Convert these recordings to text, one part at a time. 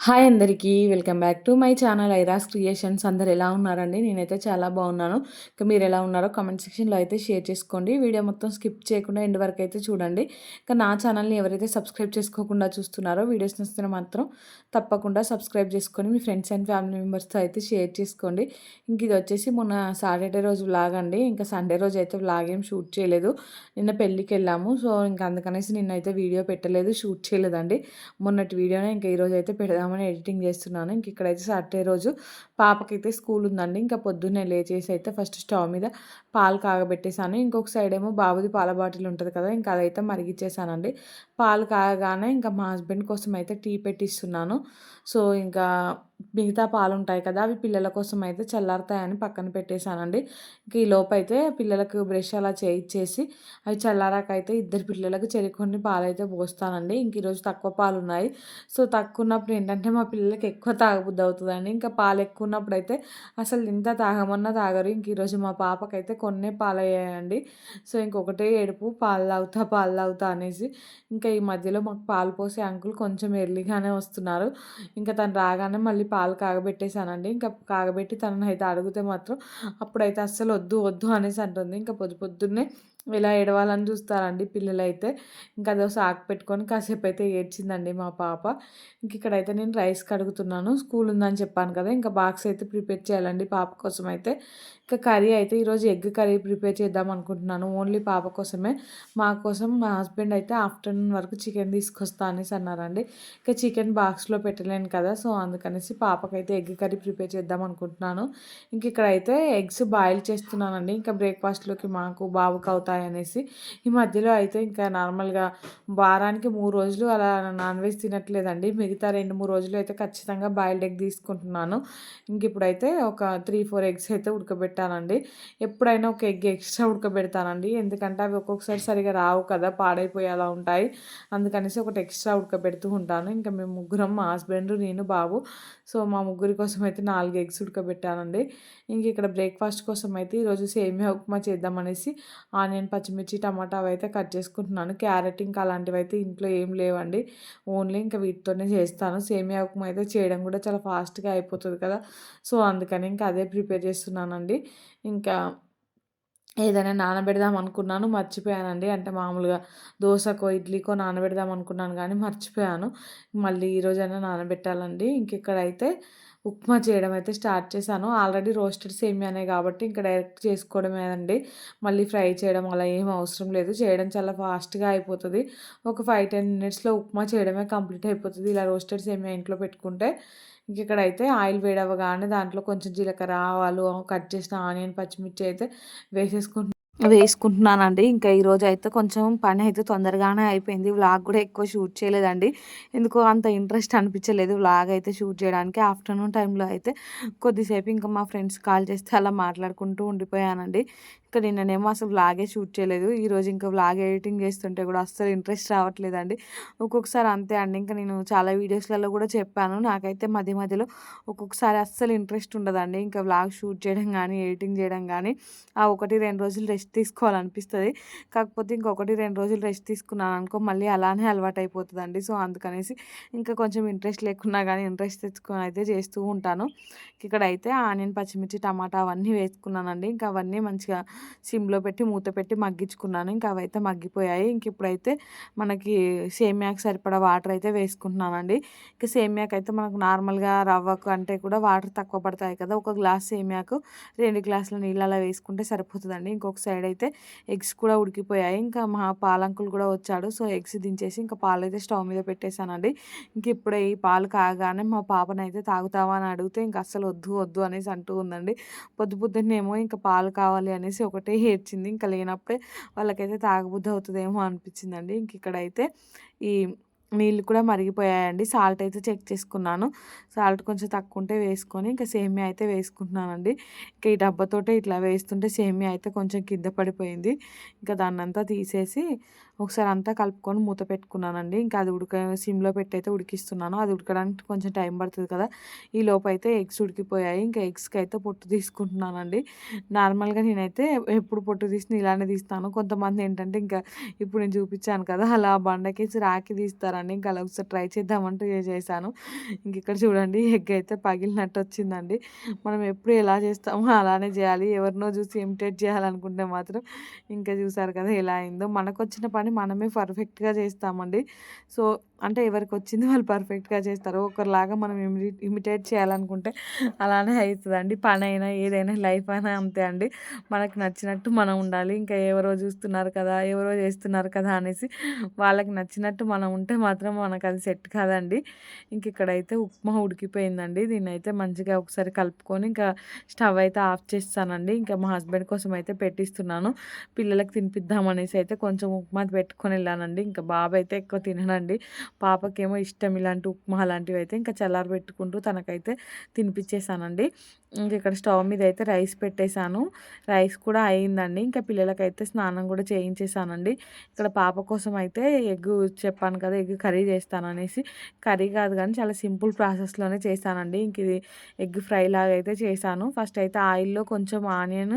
Hi అందరికీ welcome back to my channel Airas creations. అందరు ఎలా ఉన్నారండి? నేనైతే చాలా బాగున్నాను. ఇంకా మీరు ఎలా ఉన్నారో కామెంట్ సెక్షన్లో అయితే షేర్ చేసుకోండి. వీడియో మొత్తం స్కిప్ చేయకుండా ఎండ్ వరకు అయితే చూడండి. ఇంకా నా ఛానల్ని ఎవరైతే సబ్స్క్రైబ్ చేసుకోకుండా చూస్తున్నారో వీడియోస్ నచ్చితే మాత్రం తప్పకుండా సబ్స్క్రైబ్ చేసుకొని మీ ఫ్రెండ్స్ అండ్ ఫ్యామిలీ మెంబర్స్తో అయితే షేర్ చేసుకోండి. ఇంక ఇది వచ్చేసి మొన్న సాటర్డే రోజు వ్లాగ్ అండి. ఇంకా సండే రోజు అయితే వ్లాగ్ ఏం షూట్ చేయలేదు. నిన్న పెళ్ళికి వెళ్ళాము. సో ఇంకా అందుకనేసి నిన్నైతే వీడియో పెట్టలేదు, షూట్ చేయలేదండి. మొన్నటి వీడియోనే ఇంకా ఈరోజు అయితే పెడదామని ఎడిటింగ్ చేస్తున్నాను. ఇంక ఇక్కడైతే సాటర్డే రోజు పాపకైతే స్కూల్ ఉందండి. ఇంకా పొద్దున్నే లేచేసి అయితే ఫస్ట్ స్టవ్ మీద పాలు కాగబెట్టేసాను. ఇంకొక సైడ్ ఏమో బాబుది పాల బాటిల్ ఉంటుంది కదా, ఇంకా అదైతే మరిగిచ్చేసానండి. పాలు కాగగానే ఇంకా మా హస్బెండ్ కోసం అయితే టీ పెట్టిస్తున్నాను. సో ఇంకా మిగతా పాలు ఉంటాయి కదా, అవి పిల్లల కోసం అయితే చల్లారుతాయని పక్కన పెట్టేశానండి. ఇంక ఈ లోపైతే పిల్లలకు బ్రష్ అలా చేయించేసి అవి చల్లారాకైతే ఇద్దరు పిల్లలకు కొన్ని పాలైతే పోస్తానండి. ఇంక ఈరోజు తక్కువ పాలు ఉన్నాయి. సో తక్కువ ఉన్నప్పుడు ఏంటంటే మా పిల్లలకి ఎక్కువ తాగబుద్ధి అవుతుందండి. ఇంకా పాలు ఎక్కువ ఉన్నప్పుడు అయితే అసలు ఇంత తాగమన్నా తాగరు. ఇంక ఈరోజు మా పాపకైతే కొన్నే పాలు అయ్యాయండి. సో ఇంకొకటే ఏడుపు, పాలు తాగుతా పాలు తాగుతా అనేసి. ఇంకా ఈ మధ్యలో మాకు పాలు పోసే అంకుల్ కొంచెం ఎర్లీగానే వస్తున్నారు. ఇంకా తను రాగానే మళ్ళీ పాలు కాగబెట్టేసానండి. ఇంకా కాగబెట్టి తనని అయితే అడిగితే మాత్రం అప్పుడైతే అస్సలు వద్దు వద్దు అనేసి అంటుంది. ఇంకా పొద్దున్నే ఇలా ఏడవాలని చూస్తారండి పిల్లలైతే. ఇంకా అదో సాకు పెట్టుకొని కాసేపు అయితే ఏడ్చిందండి మా పాప. ఇంక ఇక్కడైతే నేను రైస్ కడుగుతున్నాను. స్కూల్ ఉందని చెప్పాను కదా, ఇంకా బాక్స్ అయితే ప్రిపేర్ చేయాలండి పాప కోసం అయితే. ఇంకా కర్రీ అయితే ఈరోజు ఎగ్ కర్రీ ప్రిపేర్ చేద్దాం అనుకుంటున్నాను, ఓన్లీ పాప కోసమే. మా కోసం మా హస్బెండ్ అయితే ఆఫ్టర్నూన్ వరకు చికెన్ తీసుకొస్తా అనేసి అన్నారండి. ఇంకా చికెన్ బాక్స్లో పెట్టలేను కదా, సో అందుకనేసి పాపకైతే ఎగ్ కర్రీ ప్రిపేర్ చేద్దాం అనుకుంటున్నాను. ఇంక ఇక్కడైతే ఎగ్స్ బాయిల్ చేస్తున్నానండి. ఇంకా బ్రేక్ఫాస్ట్లోకి మాకు బాబుకి అవుతాయి అనేసి. ఈ మధ్యలో అయితే ఇంకా నార్మల్గా వారానికి 3 రోజులు అలా నాన్ వెజ్ తినట్లేదండి. మిగతా 2-3 రోజులు అయితే ఖచ్చితంగా బాయిల్డ్ ఎగ్ తీసుకుంటున్నాను. ఇంక ఇప్పుడైతే ఒక 3-4 ఎగ్స్ అయితే ఉడకబెట్టానండి. ఎప్పుడైనా ఒక ఎగ్ ఎక్స్ట్రా ఉడకబెడతానండి, ఎందుకంటే అవి ఒక్కొక్కసారి సరిగా రావు కదా, పాడైపోయి అలా ఉంటాయి. అందుకనేసి ఒకటి ఎక్స్ట్రా ఉడకబెడుతూ ఉంటాను. ఇంకా మేము ముగ్గురం, మా హస్బెండ్, నేను, బాబు. సో మా ముగ్గురి కోసం అయితే 4 ఎగ్స్ ఉడకబెట్టానండి. ఇంక ఇక్కడ బ్రేక్ఫాస్ట్ కోసం అయితే ఈరోజు సేమియా ఉప్మా చేద్దామనేసి ఆనియన్, పచ్చిమిర్చి, టమాటా అవి అయితే కట్ చేసుకుంటున్నాను. క్యారెట్ ఇంకా అలాంటివి అయితే ఇంట్లో ఏం లేవండి. ఓన్లీ ఇంకా వీటితోనే చేస్తాను. సేమియా ఉప్మా అయితే చేయడం కూడా చాలా ఫాస్ట్గా అయిపోతుంది కదా, సో అందుకని ఇంకా అదే ప్రిపేర్ చేస్తున్నానండి. ఇంకా ఏదైనా నానబెడదాం అనుకున్నాను, మర్చిపోయానండి. అంటే మామూలుగా దోసకో, ఇడ్లీకో నానబెడదాం అనుకున్నాను కానీ మర్చిపోయాను. మళ్ళీ ఈరోజైనా నానబెట్టాలండి. ఇంక ఇక్కడైతే ఉప్మా చేయడం అయితే స్టార్ట్ చేశాను. ఆల్రెడీ రోస్టెడ్ సేమియానే కాబట్టి ఇంకా డైరెక్ట్ చేసుకోవడమేనండి. మళ్ళీ ఫ్రై చేయడం అలా ఏం అవసరం లేదు. చేయడం చాలా ఫాస్ట్గా అయిపోతుంది. ఒక 5-10 మినిట్స్లో ఉప్మా చేయడమే కంప్లీట్ అయిపోతుంది ఇలా రోస్టెడ్ సేమియా ఇంట్లో పెట్టుకుంటే. ఇంక ఇక్కడైతే ఆయిల్ వేడవ్వగానే దాంట్లో కొంచెం జీలకర్ర, ఆవాలు, కట్ చేసిన ఆనియన్, పచ్చిమిర్చి అయితే వేసుకుంటున్నానండి. ఇంకా ఈరోజు అయితే కొంచెం పని అయితే తొందరగానే అయిపోయింది. వ్లాగ్ కూడా ఎక్కువ షూట్ చేయలేదండి. ఎందుకో అంత ఇంట్రెస్ట్ అనిపించలేదు వ్లాగ్ అయితే షూట్ చేయడానికి. ఆఫ్టర్నూన్ టైంలో అయితే కొద్దిసేపు ఇంకా మా ఫ్రెండ్స్ కాల్ చేస్తే అలా మాట్లాడుకుంటూ ఉండిపోయానండి. ఇంకా నిన్ననేమో అసలు వ్లాగే షూట్ చేయలేదు. ఈరోజు ఇంకా వ్లాగ్ ఎడిటింగ్ చేస్తుంటే కూడా అస్సలు ఇంట్రెస్ట్ రావట్లేదండి. ఒక్కొక్కసారి అంతే అండి. ఇంకా నేను చాలా వీడియోస్లలో కూడా చెప్పాను, నాకైతే మధ్య మధ్యలో ఒక్కొక్కసారి అస్సలు ఇంట్రెస్ట్ ఉండదండి. ఇంకా వ్లాగ్ షూట్ చేయడం కానీ, ఎడిటింగ్ చేయడం కానీ. ఆ 1-2 రోజులు రెస్ట్ తీసుకోవాలనిపిస్తుంది. కాకపోతే ఇంకొకటి 2 రోజులు రెస్ట్ తీసుకున్నాను అనుకో, మళ్ళీ అలానే అలవాటు అయిపోతుందండి. సో అందుకనేసి ఇంకా కొంచెం ఇంట్రెస్ట్ లేకున్నా కానీ ఇంట్రెస్ట్ తెచ్చుకొని అయితే చేస్తూ ఉంటాను. ఇక్కడైతే ఆనియన్, పచ్చిమిర్చి, టమాటా అవన్నీ వేసుకున్నానండి. ఇంకా అవన్నీ మంచిగా సిమ్లో పెట్టి మూత పెట్టి మగ్గించుకున్నాను. ఇంకా అవైతే మగ్గిపోయాయి. ఇంక ఇప్పుడైతే మనకి సేమియాకి సరిపడా వాటర్ అయితే వేసుకుంటున్నానండి. ఇంకా సేమియాకి అయితే మనకు నార్మల్గా రవ్వ కంటే కూడా వాటర్ తక్కువ పడతాయి కదా, ఒక గ్లాస్ సేమియాకు 2 గ్లాసుల నీళ్ళు అలా వేసుకుంటే సరిపోతుందండి. ఇంకొక సైడ్ అయితే ఎగ్స్ కూడా ఉడికిపోయాయి. ఇంకా మా పాలంకులు కూడా వచ్చాడు. సో ఎగ్స్ దించేసి ఇంకా పాలు అయితే స్టవ్ మీద పెట్టేశానండి. ఇంక ఇప్పుడే ఈ పాలు కాగానే మా పాపనైతే తాగుతావా అని అడిగితే ఇంకా అస్సలు వద్దు వద్దు అనేసి అంటూ ఉందండి. పొద్దున్నేమో ఇంకా పాలు కావాలి అనేసి ఒకటే ఏడ్చింది. ఇంకా లేనప్పుడే వాళ్ళకైతే తాగబుద్ధి అవుతుందేమో అనిపించిందండి. ఇంక ఇక్కడైతే ఈ నీళ్ళు కూడా మరిగిపోయాయండి. సాల్ట్ అయితే చెక్ చేసుకున్నాను. సాల్ట్ కొంచెం తక్కువ ఉంటే వేసుకొని ఇంకా సేమియా అయితే వేసుకుంటున్నానండి. ఇంకా ఈ డబ్బాతోటే ఇట్లా వేస్తుంటే సేమియా అయితే కొంచెం కింద పడిపోయింది. ఇంకా దాన్నంతా తీసేసి ఒకసారి అంతా కలుపుకొని మూత పెట్టుకున్నానండి. ఇంకా అది సిమ్‌లో పెట్టయితే ఉడికిస్తున్నాను. అది ఉడకడానికి కొంచెం టైం పడుతది కదా! ఈ లోపైతే ఎగ్స్ ఉడికిపోయాయి. ఇంకా ఎగ్స్‌కైతే పొట్టు తీసుకుంటున్నానండి. నార్మల్‌గా నేనైతే ఎప్పుడు పొట్టు తీసినా ఇలానే తీస్తాను. కొంతమంది ఏంటంటే ఇంకా ఇప్పుడు నేను చూపించాను కదా! అలా బండకేసి రాకి తీస్తారండి. ఇంకా అలా ఒకసారి ట్రై చేద్దామంటే చేశాను. ఇంక ఇక్కడ చూడండి ఎగ్ అయితే పగిలినట్టు వచ్చిందండి. మనం ఎప్పుడు ఎలా చేస్తామో అలానే చేయాలి. ఎవరినో చూసి ఇమిటేట్ చేయాలనుకుంటే మాత్రం ఇంకా చూసారు కదా ఎలా అయిందో. మనకొచ్చిన పని మనమే పర్ఫెక్ట్‌గా చేస్తామండి. సో, అంటే ఎవరికొచ్చింది వాళ్ళు పర్ఫెక్ట్‌గా చేస్తారు. ఒకరిలాగా మనం ఇమిటేట్ చేయాలనుకుంటే అలానే అయితదండి. పనైనా, ఏదైనా లైఫ్ అయినా అంతే అండి. మనకు నచ్చినట్టు మనం ఉండాలి. ఇంకా ఎవరో చూస్తున్నారు కదా! ఎవరో చేస్తున్నారు కదా! అనేసి వాళ్ళకి నచ్చినట్టు మనం ఉంటే మాత్రం మనకది సెట్ కాదండి. ఇంక ఇక్కడైతే ఉప్మా ఉడికిపోయిందండి. దీన్నైతే మంచిగా ఒకసారి కలుపుకొని ఇంకా స్టవ్ అయితే ఆఫ్ చేస్తానండి. ఇంకా మా హస్బెండ్ కోసం అయితే పెట్టిస్తున్నాను. పిల్లలకి తినిపిద్దామనేసి అయితే కొంచెం ఉప్మా పెట్టుకొని వెళ్ళానండి. ఇంకా బాబు అయితే ఎక్కువ తినడండి. పాపకేమో ఇష్టం ఇలాంటి ఉప్మా అలాంటివి అయితే ఇంకా చల్లారబెట్టుకుంటూ తనకైతే తినిపించేసానండి. ఇంక ఇక్కడ స్టవ్ మీద అయితే రైస్ పెట్టేశాను. రైస్ కూడా అయిందండి. ఇంకా పిల్లలకైతే స్నానం కూడా చేయించేసానండి. ఇక్కడ పాప కోసం అయితే ఎగ్ చెప్పాను కదా! Egg curry చేస్తాననేసి. కర్రీ కాదు కానీ చాలా సింపుల్ ప్రాసెస్‌లోనే చేశానండి. ఇంక ఇది ఎగ్ ఫ్రై లాగా అయితే చేశాను. ఫస్ట్ అయితే ఆయిల్‌లో కొంచెం ఆనియన్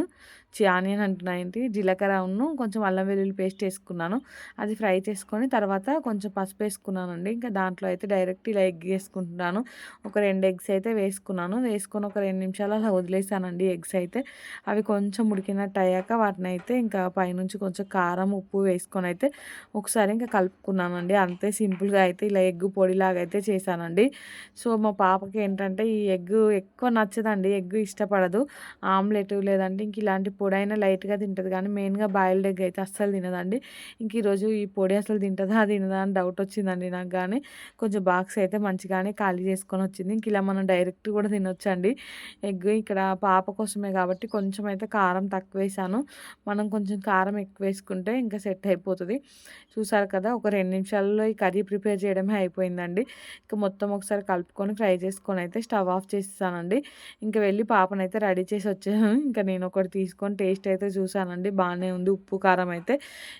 అంటున్నా ఏంటి జీలకర్రను కొంచెం అల్లం వెల్లుల్లి పేస్ట్ ఏసుకున్నాను. అది ఫ్రై చేసుకొని తర్వాత కొంచెం పసుపేసుకున్నానండి. ఇంకా దాంట్లో అయితే డైరెక్ట్ ఇలా ఎగ్ ఏసుకుంటున్నాను. ఒక 2 ఎగ్స్ అయితే వేసుకున్నాను. వేసుకొని ఒక 2 నిమిషాలు అలా వదిలేసానండి ఎగ్స్ అయితే. అవి కొంచెం ఉడికినట్టు అయ్యాక వాటినైతే ఇంకా పైనుంచి కొంచెం కారం, ఉప్పు వేసుకొని అయితే ఒకసారి ఇంకా కలుపుకున్నానండి. అంతే సింపుల్‌గా అయితే ఇలా ఎగ్ పొడిలాగా అయితే చేశానండి. సో, మా పాపకి ఏంటంటే ఈ ఎగ్ ఎక్కువ నచ్చదండి. ఎగ్ ఇష్టపడదు. ఆమ్లెట్ లేదంటే ఇంక ఇలాంటి పొడైనా లైట్‌గా తింటది కానీ మెయిన్‌గా బాయిల్డ్ ఎగ్ అయితే అస్సలు తినదండి. ఇంక ఈరోజు ఈ పొడి అసలు తింటదా? తినదా? అని డౌట్ వచ్చిందండి నాకు గాని. కొంచెం బాక్స్ అయితే మంచిగానే ఖాళీ చేసుకొనొచ్చింది. ఇంక ఇలా మనం డైరెక్ట్ కూడా తినొచ్చండి. ఎగ్ ఇక్కడ పాప కోసమే కాబట్టి కొంచెం అయితే కారం తక్కువేశాను. మనం కొంచెం కారం ఎక్కువేసుకుంటే ఇంకా సెట్ అయిపోతది. చూసారు కదా! ఒక 2 నిమిషాల్లో ఈ కర్రీ ప్రిపేర్ చేయడమే అయిపోయిందండి. ఇక మొత్తం ఒకసారి కలుపుకొని ఫ్రై చేసుకొని అయితే స్టవ్ ఆఫ్ చేసేసానండి. ఇంక వెళ్ళి పాపనైతే రెడీ చేసి వచ్చాను. ఇంకా నేను ఒకటి తీసుకొని టేస్ట్ అయితే చూసానండి. బానే ఉంది ఉప్పు, కారం అయితే.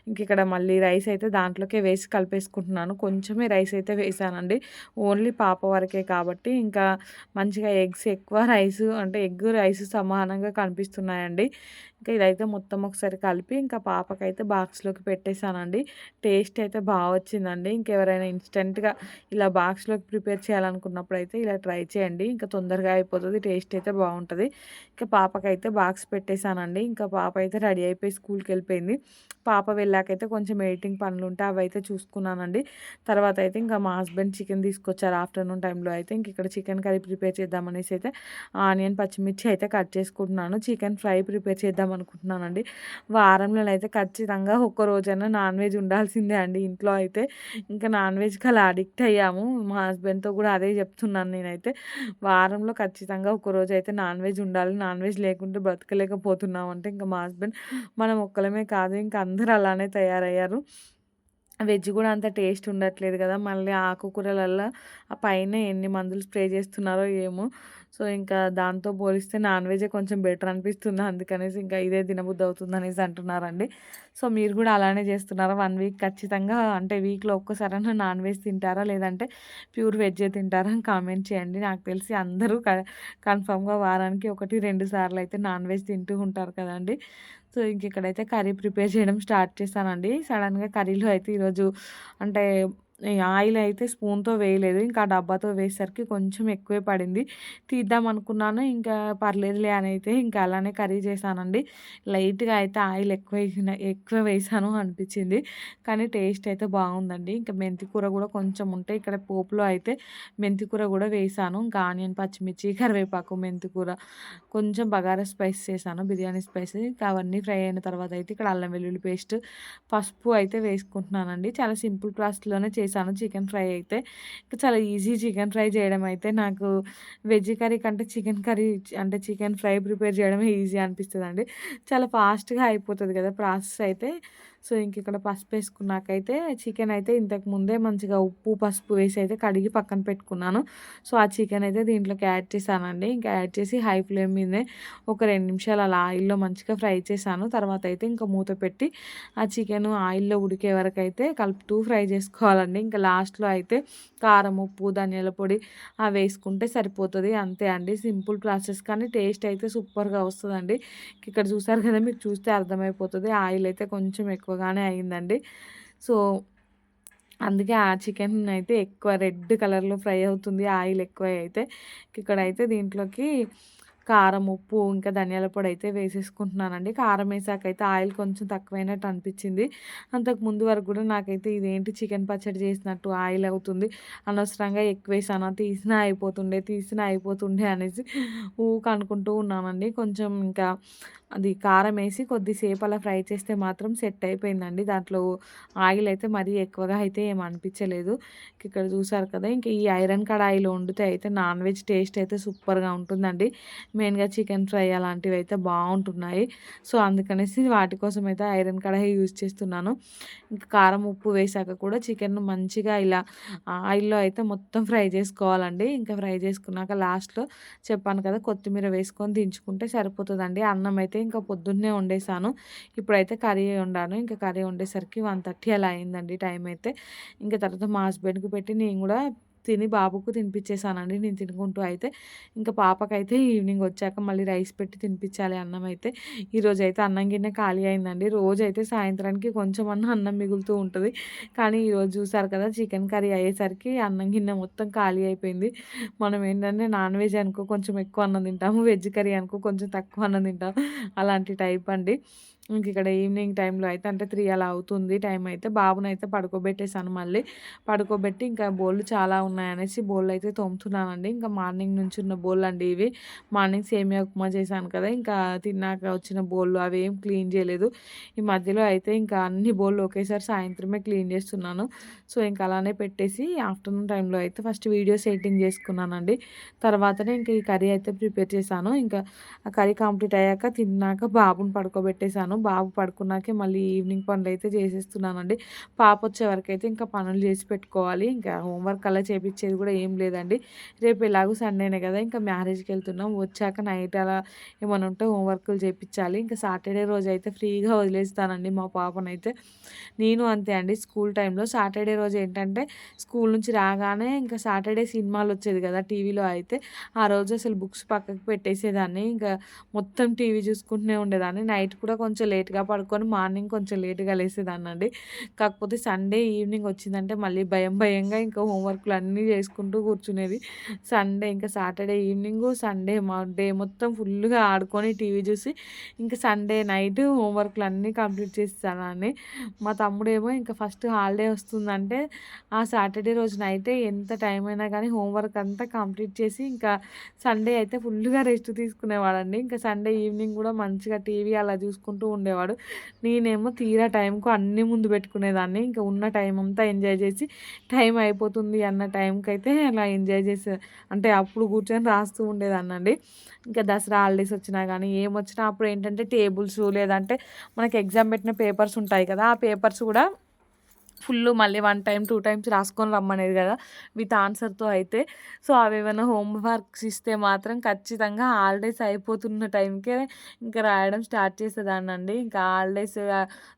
ఇంక ఇక్కడ మళ్ళీ రైస్ అయితే దాంట్లోకే వేసి కలిపేసుకుంటున్నాను. కొంచెమే రైస్ అయితే వేసానండి. ఓన్లీ పాప వరకే కాబట్టి ఇంకా మంచిగా ఎగ్స్ ఎక్కువ అంటే ఎగ్, రైస్ సమానంగా కనిపిస్తున్నాయండి. ఇంకా ఇదైతే మొత్తం ఒకసారి కలిపి ఇంకా పాపకైతే బాక్స్‌లోకి పెట్టేసానండి. టేస్ట్ అయితే వచ్చిందండి. ఇంకెవరైనా ఇన్‌స్టంట్‌గా ఇలా బాక్స్‌లోకి ప్రిపేర్ చేయాలనుకున్నప్పుడైతే ఇలా ట్రై చేయండి. ఇంకా తొందరగా అయిపోతది. టేస్ట్ అయితే బావుంటది. ఇంకా పాపకైతే బాక్స్ పెట్టేసానండి. ఇంకా పాప అయితే రెడీ అయిపోయి స్కూల్‌కెళ్ళిపోయింది. పాప వెళ్ళాకైతే కొంచెం ఎడిటింగ్ పనులుంటే అవైతే చూసుకున్నానండి. తర్వాత అయితే ఇంకా మా హస్బెండ్ చికెన్ తీసుకొచ్చారు ఆఫ్టర్‌నూన్ టైంలో అయితే. ఇంక ఇక్కడ చికెన్ కర్రీ ప్రిపేర్ చేద్దామనేసి అయితే ఆనియన్, పచ్చిమిర్చి అయితే కట్ చేసుకుంటున్నాను. చికెన్ ఫ్రై ప్రిపేర్ చేద్దాం అనుకుంటున్నానండి. వారంలోనైతే ఖచ్చితంగా ఒక్కరోజైనా నాన్ వెజ్ ఉండాల్సిందే అండి ఇంట్లో అయితే. ఇంకా నాన్ వెజ్‌కి అలా అడిక్ట్ అయ్యాము. మా హస్బెండ్‌తో కూడా అదే చెప్తున్నాను నేనైతే. వారంలో ఖచ్చితంగా ఒకరోజైతే నాన్ వెజ్ ఉండాలి. నాన్ వెజ్ లేకుంటే బ్రతకలేకపోతున్నాం అంటే ఇంకా మా హస్బెండ్ మనం ఒక్కలమే కాదు ఇంక అందరూ అలానే తయారయ్యారు. వెజ్ గూడా అంత టేస్ట్ ఉండట్లేదు గదా! మళ్ళీ ఆకుకూరలల్ల ఆ పైన ఎన్ని మందులు స్ప్రే చేస్తున్నారో ఏమో! సో, ఇంకా దాంతో పోలిస్తే నాన్ వెజ్జే కొంచెం బెటర్ అనిపిస్తుంది. అందుకనేసి ఇంకా ఇదే తినబుద్దవుతుందనేసి అంటున్నారండి. సో, మీరు గూడా అలానే చేస్తున్నారా? 1 వీక్ ఖచ్చితంగా అంటే వీక్‌లో ఒక్కసారన్నా నాన్ వెజ్ తింటారా? లేదంటే ప్యూర్ వెజ్జే తింటారా? అని కామెంట్ చేయండి. నాకు తెలిసి అందరూ కన్ఫర్మ్‌గా వారానికి 1, 2 సార్లయితే నాన్ వెజ్ తింటూ ఉంటారు కదండీ! సో, ఇంకిక్కడైతే కర్రీ ప్రిపేర్ చేయడం స్టార్ట్ చేశానండి. సడెన్‌గా కర్రీలో అయితే ఈరోజు అంటే ఈ ఆయిల్ అయితే స్పూన్‌తో వేయలేదు. ఇంకా డబ్బాతో వేసేసరికి కొంచెం ఎక్కువే పడింది. తీద్దామనుకున్నాను. ఇంకా పర్లేదులే అనైతే ఇంకా అలానే కర్రీ చేశానండి. లైట్‌గా అయితే ఆయిల్ ఎక్కువ వేశాను అనిపిచ్చింది. కానీ టేస్ట్ అయితే బాగుందండి. ఇంకా మెంతి కూర గూడా కొంచెం ఉంటే ఇక్కడ పోపులో అయితే మెంతి కూర గూడా వేశాను. ఇంకా ఆనియన్, పచ్చిమిర్చి, కరివేపాకు, మెంతి కూర కొంచెం బగారా స్పైస్ చేశాను. బిర్యానీ స్పైస్. ఇంకా అవన్నీ ఫ్రై అయిన తర్వాత అయితే ఇక్కడ అల్లం వెల్లుల్లి పేస్ట్, పసుపు అయితే వేసుకుంటున్నానండి. చాలా సింపుల్ ప్రాసెస్‌లోనే చేశాను చికెన్ ఫ్రై అయితే. ఇంకా చాలా ఈజీ చికెన్ ఫ్రై చేయడం అయితే నాకు వెజ్ కర్రీ కంటే చికెన్ కర్రీ అంటే చికెన్ ఫ్రై ప్రిపేర్ చేయడమే ఈజీ అనిపిస్తదండి. చాలా ఫాస్ట్‌గా అయిపోతది కదా! ప్రాసెస్ అయితే. సో ఇంక ఇక్కడ పసుపు వేసుకున్నాకైతే చికెన్ అయితే ఇంతకు ముందే మంచిగా ఉప్పు పసుపు వేసి అయితే కడిగి పక్కన పెట్టుకున్నాను. సో ఆ చికెన్ అయితే దీంట్లోకి యాడ్ చేశానండి. ఇంకా యాడ్ చేసి హై ఫ్లేమ్ మీదే ఒక 2 నిమిషాలు అలా ఆయిల్‌లో మంచిగా ఫ్రై చేశాను. తర్వాత అయితే ఇంకా మూత పెట్టి ఆ చికెను ఆయిల్‌లో ఉడికే వరకు అయితే కలుపుతూ ఫ్రై చేసుకోవాలండి. ఇంకా లాస్ట్‌లో అయితే కారం, ఉప్పు, ధనియాల పొడి వేసుకుంటే సరిపోతది. అంతే అండి. సింపుల్ ప్రాసెస్ కానీ టేస్ట్ అయితే సూపర్‌గా వస్తదండి. ఇక్కడ చూసారు కదా! మీకు చూస్తే అర్థమైపోతది. ఆయిల్ అయితే కొంచెం ఎక్కువగానే అయిందండి. సో అందుకే ఆ చికెన్ అయితే ఎక్కువ రెడ్ కలర్‌లో ఫ్రై అవుతుంది. ఆయిల్ ఎక్కువ అయితే. ఇక్కడైతే దీంట్లోకి కారం, ఉప్పు, ఇంకా ధనియాల పొడి అయితే వేసేసుకుంటున్నానండి. కారం ఏసాకైతే ఆయిల్ కొంచెం తక్కువైనట్టు అనిపించింది. అంతకు ముందు వరకు కూడా నాకైతే ఇదేంటి చికెన్ పచ్చడి చేసినట్టు ఆయిల్ అవుతుంది. అనవసరంగా ఎక్కువేసానా, తీసినా అయిపోతుండే అనేసి ఊకే అనుకుంటూ ఉన్నానండి. కొంచెం ఇంకా అది కారం ఏసి కొద్దిసేపు అలా ఫ్రై చేస్తే మాత్రం సెట్ అయిపోయిందండి. దాంట్లో ఆయిల్ అయితే మరీ ఎక్కువగా అయితే ఏమి అనిపించలేదు. ఇక్కడ చూసారు కదా! ఇంక ఈ ఐరన్ కడాయిలో వండితే అయితే నాన్ వెజ్ టేస్ట్ అయితే సూపర్‌గా ఉంటుందండి. మెయిన్‌గా చికెన్ ఫ్రై అలాంటివి అయితే బావుంటున్నాయి. సో, అందుకనేసి వాటి కోసం అయితే ఐరన్ కడాయి యూజ్ చేస్తున్నాను. ఇంకా కారం, ఉప్పు వేశాక కూడా చికెన్‌ను మంచిగా ఇలా ఆయిల్‌లో అయితే మొత్తం ఫ్రై చేసుకోవాలండి. ఇంకా ఫ్రై చేసుకున్నాక లాస్ట్‌లో చెప్పాను కదా! కొత్తిమీర వేసుకొని దించుకుంటే సరిపోతదండి. అన్నం అయితే ఇంకా పొద్దున్నే వండేసాను. ఇప్పుడైతే కర్రీ వండాను. ఇంకా కర్రీ వండేసరికి 1:30 అలా అయిందండి టైం అయితే. ఇంక తర్వాత మా హస్బెండ్‌కి పెట్టి నేను గూడా తిని బాబుకు తినిపిచ్చేసానండి. నేను తినుకుంటూ అయితే ఇంకా పాపకైతే ఈవినింగ్ వచ్చాక మళ్ళీ రైస్ పెట్టి తినిపిచ్చాలి అన్నం అయితే. ఈరోజైతే అన్నం గిన్నె ఖాళీ అయిందండి. రోజైతే సాయంత్రానికి కొంచెమన్నా అన్నం మిగులుతూ ఉంటది. కానీ ఈరోజు చూసారు కదా! చికెన్ కర్రీ అయ్యేసరికి అన్నం గిన్నె మొత్తం ఖాళీ అయిపోయింది. మనం ఏంటంటే నాన్ వెజ్ అనుకో కొంచెం ఎక్కువ అన్నం తింటాము. వెజ్ కర్రీ అనుకో కొంచెం తక్కువ అన్నం తింటాం. అలాంటి టైప్ అండి. ఇంకిక్కడ ఈవినింగ్ టైంలో అయితే అంటే 3 అలా అవుతుంది టైం అయితే. బాబునైతే పడుకోబెట్టేసాను మళ్ళీ. పడుకోబెట్టి ఇంకా బోళ్ళు చాలా ఉన్నాయనేసి బోళ్ళయితే తోముతున్నానండి. ఇంకా మార్నింగ్ నుంచి ఉన్న బోళ్ళండి ఇవి. మార్నింగ్ సేమియా ఉప్మా చేశాను కదా! ఇంకా తిన్నాక వచ్చిన బోళ్ళు అవేం క్లీన్ చేయలేదు. ఈ మధ్యలో అయితే ఇంకా అన్ని బోళ్ళు ఒకేసారి సాయంత్రమే క్లీన్ చేస్తున్నాను. సో, ఇంక అలానే పెట్టేసి ఆఫ్టర్‌నూన్ టైంలో అయితే ఫస్ట్ వీడియోస్ ఎడిటింగ్ చేసుకున్నానండి. తర్వాతనే ఇంక ఈ కర్రీ అయితే ప్రిపేర్ చేశాను. ఇంకా ఆ కర్రీ కంప్లీట్ అయ్యాక తిన్నాక బాబుని పడుకోబెట్టేసాను. బాబు పడుకున్నాకే మళ్ళీ ఈవినింగ్ పనులైతే చేసేస్తున్నానండి. పాపొచ్చే వరకైతే ఇంకా పనులు చేసి పెట్టుకోవాలి. ఇంకా హోంవర్క్ అలా చేపిచ్చేది కూడా ఏం లేదండి. రేపు ఎలాగో సండేనే కదా! ఇంకా మ్యారేజ్‌కెళ్తున్నాం. వచ్చాక నైట్ అలా ఏమన్నా ఉంటే హోంవర్కులు చేపిచ్చాలి. ఇంకా సాటర్డే రోజైతే ఫ్రీగా వదిలేస్తానండి మా పాపనైతే. నేను అంతే అండి. స్కూల్ టైంలో సాటర్డే రోజు ఏంటంటే స్కూల్ నుంచి రాగానే ఇంకా సాటర్డే సినిమాలొచ్చేది కదా! టీవీలో అయితే ఆ రోజు అసలు బుక్స్ పక్కకు పెట్టేసేదాన్ని. ఇంకా మొత్తం టీవీ చూసుకుంటూనే ఉండేదాన్ని. నైట్ కూడా కొంచెం లేట్‌గా పడుకొని మార్నింగ్ కొంచెం లేట్‌గా లేసేదాన్నండి. కాకపోతే సండే ఈవినింగ్ వచ్చిందంటే మళ్ళీ భయంగా ఇంకా హోంవర్క్‌లు అన్నీ చేసుకుంటూ కూర్చునేది. ఇంకా సాటర్డే ఈవినింగు, సండే డే మొత్తం ఫుల్‌గా ఆడుకొని టీవీ చూసి ఇంకా సండే నైట్ హోంవర్క్‌లు అన్నీ కంప్లీట్ చేసేసేదాన్ని. మా తమ్ముడేమో ఇంకా ఫస్ట్ హాలిడే వస్తుందంటే ఆ సాటర్డే రోజు నైటే ఎంత టైం అయినా కానీ హోంవర్క్ అంతా కంప్లీట్ చేసి ఇంకా సండే అయితే ఫుల్‌గా రెస్ట్ తీసుకునేవాడండి. ఇంకా సండే ఈవినింగ్ కూడా మంచిగా టీవీ అలా చూసుకుంటూ ఉండేవాడు. నేనేమో తీరా టైంకు అన్నీ ముందు పెట్టుకునేదాన్ని. ఇంకా ఉన్న టైం అంతా ఎంజాయ్ చేసి టైం అయిపోతుంది అన్న టైంకైతే అలా ఎంజాయ్ చేసే అంటే అప్పుడు కూర్చొని రాస్తూ ఉండేదాన్నండి. ఇంకా దసరా హాలిడేస్ వచ్చినా గానీ, ఏమొచ్చినా అప్పుడేంటంటే టేబుల్స్ లేదంటే మనకి ఎగ్జామ్ పెట్టిన పేపర్స్ ఉంటాయి కదా! ఆ పేపర్స్ కూడా మళ్ళీ 1 టైమ్, 2 టైమ్స్ రాసుకొని రమ్మనేది గదా! విత్ ఆన్సర్‌తో అయితే. సో, అవేవన్నా హోమ్ వర్క్స్ ఇస్తే మాత్రం ఖచ్చితంగా హాలిడేస్ అయిపోతున్న టైంకే ఇంకా రాయడం స్టార్ట్ చేసేదాన్నండి. ఇంకా హాలిడేస్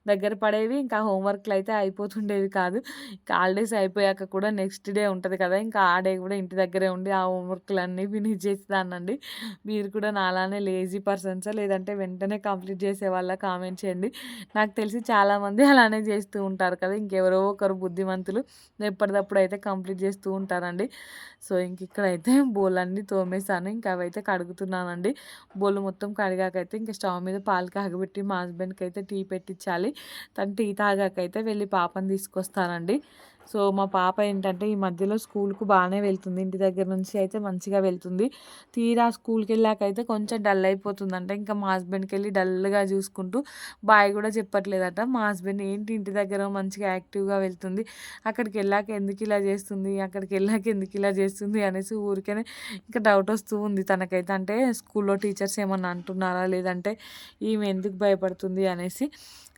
దగ్గర పడేవి. ఇంకా హోమ్ వర్క్‌లయితే అయిపోతుండేవి కాదు. ఇంకా హాలిడేస్ అయిపోయాక కూడా నెక్స్ట్ డే ఉంటది కదా! ఇంకా ఆ డే కూడా ఇంటి దగ్గరే ఉండి ఆ హోమ్ వర్క్‌లన్నీ ఫినిష్ చేసేదాన్నండి. మీరు కూడా నాలానే లేజీ పర్సన్సా? లేదంటే వెంటనే కంప్లీట్ చేసేవాళ్ళా? కామెంట్ చేయండి. నాకు తెలిసి చాలామంది అలానే చేస్తూ ఉంటారు కదా! ఇంకెవరో ఒకరు బుద్ధిమంతులు ఎప్పటిదప్పుడు అయితే కంప్లీట్ చేస్తూ ఉంటారండి. సో, ఇక్కడైతే బోళ్ళన్నీ తోమేసాను. ఇంకా అవైతే కడుగుతున్నానండి. బోళ్ళు మొత్తం కడిగాకైతే ఇంక స్టవ్ మీద పాలు కాగబెట్టి మా హస్బెండ్‌కైతే టీ పెట్టించాలి. తను టీ తాగాకైతే వెళ్ళి పాపని తీసుకొస్తానండి. సో, మా పాప ఏంటంటే ఈ మధ్యలో స్కూలుకు బానే వెళ్తుంది. ఇంటి దగ్గర నుంచి అయితే మంచిగా వెళ్తుంది. తీరా స్కూలుకెళ్ళాకైతే కొంచెం డల్ అయిపోతుందంట. ఇంకా మా హస్బెండ్‌కెళ్ళి డల్‌గా చూసుకుంటూ బాయ్ గూడా చెప్పట్లేదట. మా హస్బెండ్ ఏంటి ఇంటి దగ్గర మంచిగా యాక్టివ్‌గా వెళ్తుంది. అక్కడికెళ్ళాక ఎందుకిలా చేస్తుంది? అక్కడికెళ్ళాక ఎందుకిలా చేస్తుంది? అనేసి ఊరికనే ఇంకా డౌట్ వస్తూ ఉంది తనకైతే. అంటే స్కూల్‌లో టీచర్స్ ఏమన్నా అంటున్నారా? లేదంటే ఈమె ఎందుకు భయపడుతుంది అనేసి.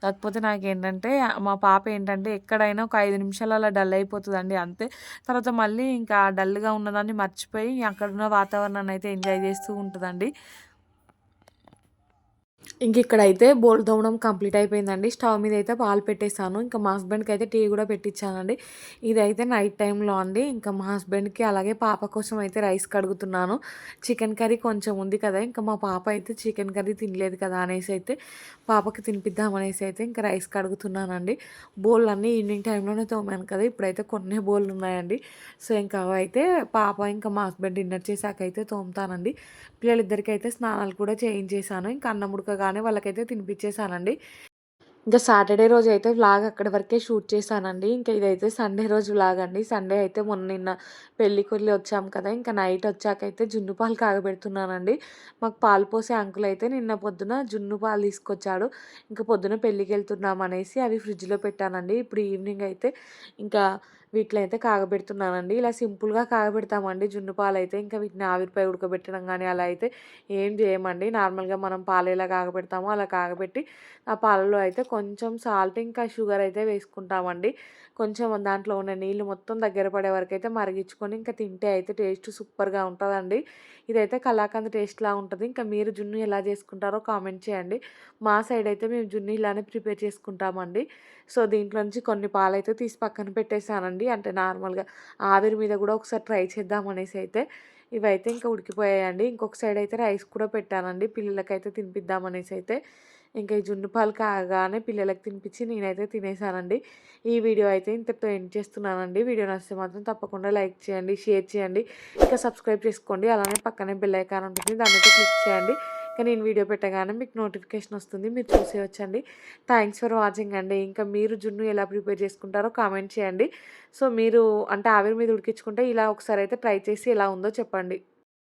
కాకపోతే నాకేంటంటే మా పాప ఏంటంటే ఎక్కడైనా ఒక 5 నిమిషాలు అలా డల్ అయిపోతదండి అంతే. తర్వాత మళ్ళీ ఇంకా డల్‌గా ఉన్నదాన్ని మర్చిపోయి అక్కడున్న వాతావరణాన్ని అయితే ఎంజాయ్ చేస్తూ ఉంటదండి. ఇంకిక్కడైతే బోళ్ళు తోమడం కంప్లీట్ అయిపోయిందండి. స్టవ్ మీదయితే పాలు పెట్టేసాను. ఇంకా మా హస్బెండ్‌కయితే టీ గూడా పెట్టిచ్చానండి. ఇదైతే నైట్ టైంలో అండి. ఇంకా మా హస్బెండ్‌కి అలాగే పాప కోసం అయితే రైస్ కడుగుతున్నాను. చికెన్ కర్రీ కొంచెం ఉంది కదా! ఇంకా మా పాప అయితే చికెన్ కర్రీ తినలేదు కదా! అనేసయితే పాపకి తినిపిద్దామనేసయితే ఇంకా రైస్ కడుగుతున్నానండి. బోళ్ళన్నీ ఈవినింగ్ టైంలోనే తోమాను కదా! ఇప్పుడైతే కొన్నే బోళ్ళున్నాయండి. సో, ఇంకా అవైతే పాప ఇంకా మా హస్బెండ్ డిన్నర్ చేశాకయితే తోముతానండి. పిల్లలిద్దరికైతే స్నానాలు కూడా చేయించేశాను. ఇంకా అన్నం ఉడకగానే వాళ్ళకైతే తినిపిచ్చేసానండి. ఇంకా సాటర్‌డే రోజైతే వ్లాగ్ అక్కడి వరకే షూట్ చేశానండి. ఇంకా ఇదైతే సండే రోజు వ్లాగ్ అండి. సండే అయితే నిన్న పెళ్ళికెళ్ళి వచ్చాం కదా! ఇంకా నైట్ వచ్చాకైతే జున్ను పాలు కాగబెడుతున్నానండి. మాకు పాలు పోసే అంకుల్ అయితే నిన్న పొద్దున జున్ను పాలు తీసుకొచ్చాడు. ఇంక పొద్దున పెళ్ళికెళ్తున్నాం అనేసి అవి ఫ్రిడ్జ్‌లో పెట్టానండి. ఇప్పుడు ఈవినింగ్ అయితే ఇంకా వీటిలో అయితే కాగబెడుతున్నానండి. ఇలా సింపుల్‌గా కాగబెడతామండి జున్ను పాలైతే. ఇంకా వీటిని ఆవిరిపై ఉడకబెట్టడం గానీ అలా అయితే ఏం చేయమండి. నార్మల్‌గా మనం పాలు ఎలా కాగబెడతామో అలా కాగబెట్టి ఆ పాలలో అయితే కొంచెం సాల్ట్ ఇంకా షుగర్ అయితే వేసుకుంటామండి. కొంచెం దాంట్లో ఉన్న నీళ్ళు మొత్తం దగ్గర పడే వరకైతే మరిగించుకొని ఇంకా తింటే అయితే టేస్ట్ సూపర్‌గా ఉంటదండి. ఇదైతే కలాకండ్ టేస్ట్‌లా ఉంటది. ఇంకా మీరు జున్ను ఎలా చేసుకుంటారో కామెంట్ చేయండి. మా సైడ్ అయితే మేము జున్ను ఇలానే ప్రిపేర్ చేసుకుంటామండి. సో, దీంట్లో నుంచి కొన్ని పాలైతే తీసి పక్కన పెట్టేసానండి. అంటే నార్మల్‌గా ఆవిరి మీద కూడా ఒకసారి ట్రై చేద్దాం అనేసి అయితే ఇవైతే ఇంకా ఉడికిపోయాయండి. ఇంకొక సైడ్ అయితే రైస్ కూడా పెట్టానండి. పిల్లలకైతే తినిపిద్దాం అనేసి అయితే. ఇంకా ఈ జున్ను పాలు కాగానే పిల్లలకి తినిపించి నేనైతే తినేసానండి. ఈ వీడియో అయితే ఇంతటితో ఎండ్ చేస్తున్నానండి. వీడియో నచ్చితే మాత్రం తప్పకుండా లైక్ చేయండి, షేర్ చేయండి. ఇంకా సబ్స్క్రైబ్ చేసుకోండి. అలానే పక్కనే బెల్ ఐకాన్ ఉంటుంది. దాన్నైతే క్లిక్ చేయండి. ఇంకా నేను వీడియో పెట్టగానే మీకు నోటిఫికేషన్ వస్తుంది. మీరు చూసేయొచ్చండి. థ్యాంక్స్ ఫర్ వాచింగ్ అండి. ఇంకా మీరు జున్ను ఎలా ప్రిపేర్ చేసుకుంటారో కామెంట్ చేయండి. సో, మీరు అంటే ఆవిరి మీద ఉడికించుకుంటే ఇలా ఒకసారి అయితే ట్రై చేసి ఎలా ఉందో చెప్పండి.